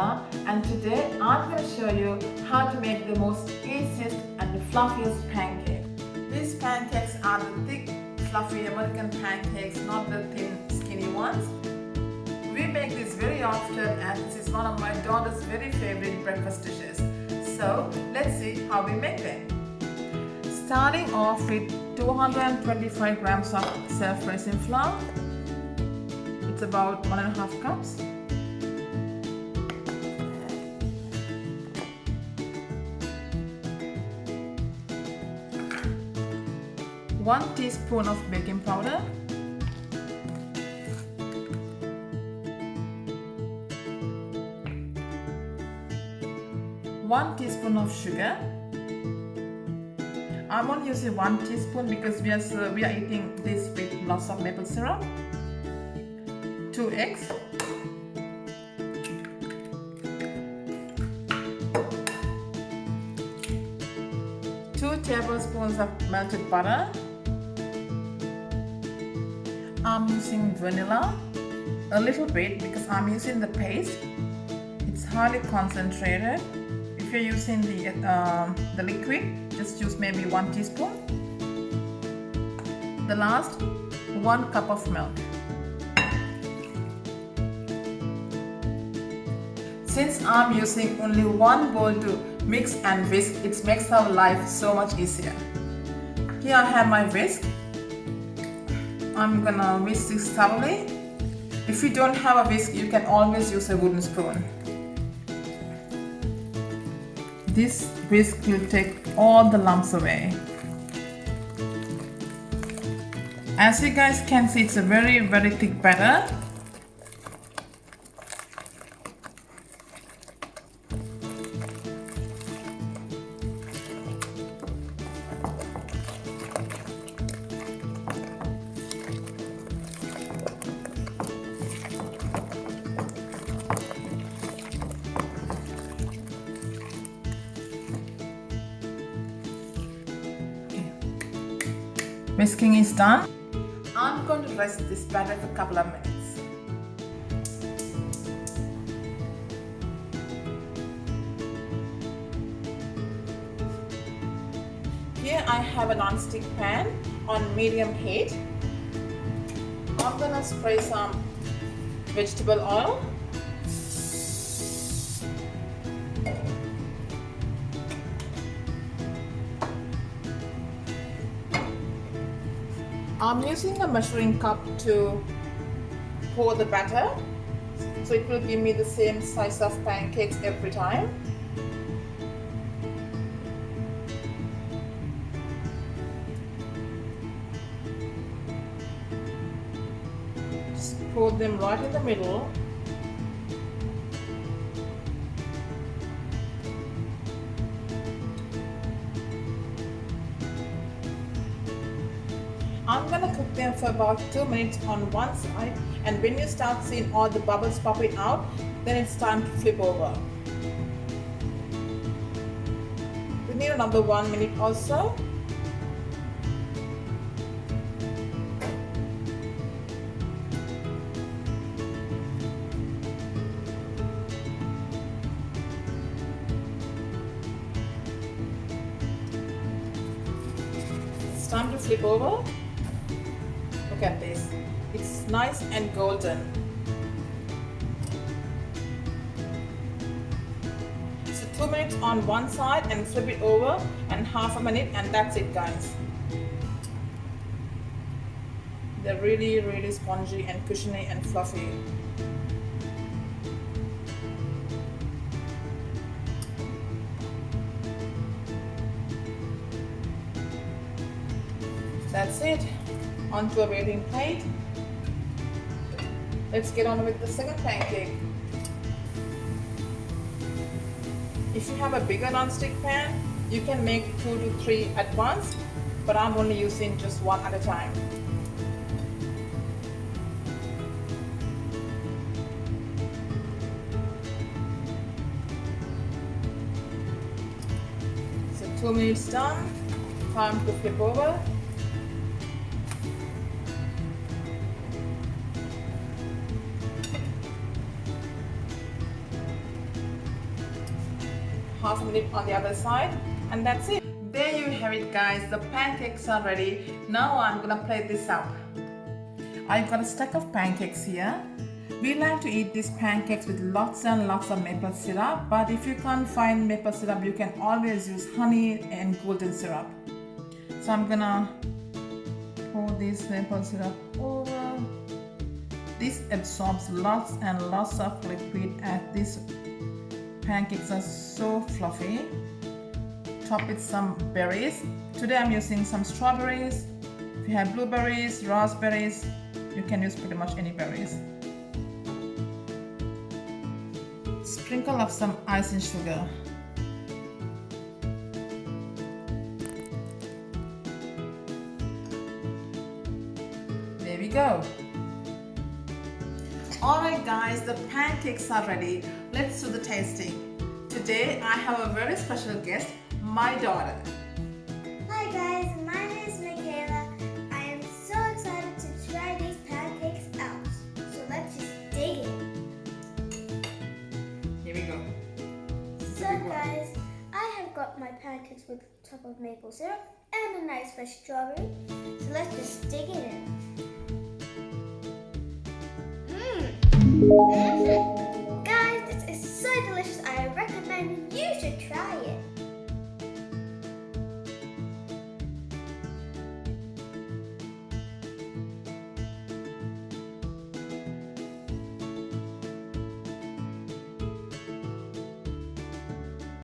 Angela, and today I'm going to show you how to make the most easiest and the fluffiest pancake. These pancakes are the thick, fluffy American pancakes, not the thin, skinny ones. We make this very often and this is one of my daughter's very favorite breakfast dishes. So let's see how we make them. Starting off with 225 grams of self-raising flour. It's about 1.5 cups. One teaspoon of baking powder. 1 teaspoon of sugar. I'm only using 1 teaspoon because we are eating this with lots of maple syrup. 2 eggs. 2 tablespoons of melted butter. I'm using vanilla a little bit because I'm using the paste. It's highly concentrated. If you're using the liquid, just use maybe 1 teaspoon. The last, 1 cup of milk. Since I'm using only 1 bowl to mix and whisk, it makes our life so much easier. Here I have my whisk. I'm gonna whisk this thoroughly. If you don't have a whisk, you can always use a wooden spoon. This whisk will take all the lumps away. As you guys can see, it's a very thick batter. Whisking is done. I'm going to rest this batter for a couple of minutes. Here I have a non-stick pan on medium heat. I'm going to spray some vegetable oil. I'm using a measuring cup to pour the batter, so it will give me the same size of pancakes every time. Just pour them right in the middle. I'm gonna cook them for about 2 minutes on one side, and when you start seeing all the bubbles popping out, then it's time to flip over. We need another 1 minute or so. It's time to flip over. Look at this, it's nice and golden. So 2 minutes on one side and flip it over, and half a minute, and that's it, guys. They're really spongy and cushiony and fluffy. That's it. Onto a waiting plate. Let's get on with the second pancake. If you have a bigger non-stick pan, you can make 2 to 3 at once, but I'm only using just 1 at a time. So 2 minutes done. Time to flip over. half a minute on the other side, and that's it. There you have it, guys. The pancakes are ready. Now I'm gonna plate this up. I've got a stack of pancakes here. We like to eat these pancakes with lots and lots of maple syrup, but if you can't find maple syrup, you can always use honey and golden syrup. So I'm gonna pour this maple syrup over. This absorbs lots and lots of liquid, as these pancakes are so fluffy. Top with some berries. Today I'm using some strawberries. If you have blueberries, raspberries, you can use pretty much any berries. Sprinkle of some icing sugar. There we go. Alright guys, the pancakes are ready. Let's do the tasting. Today I have a very special guest, my daughter. Hi guys, my name is Michaela. I am so excited to try these pancakes out. So let's just dig in. Here we go. So guys, I have got my pancakes with a top of maple syrup and a nice fresh strawberry. So let's just dig in. Guys, this is so delicious. I recommend you should try it.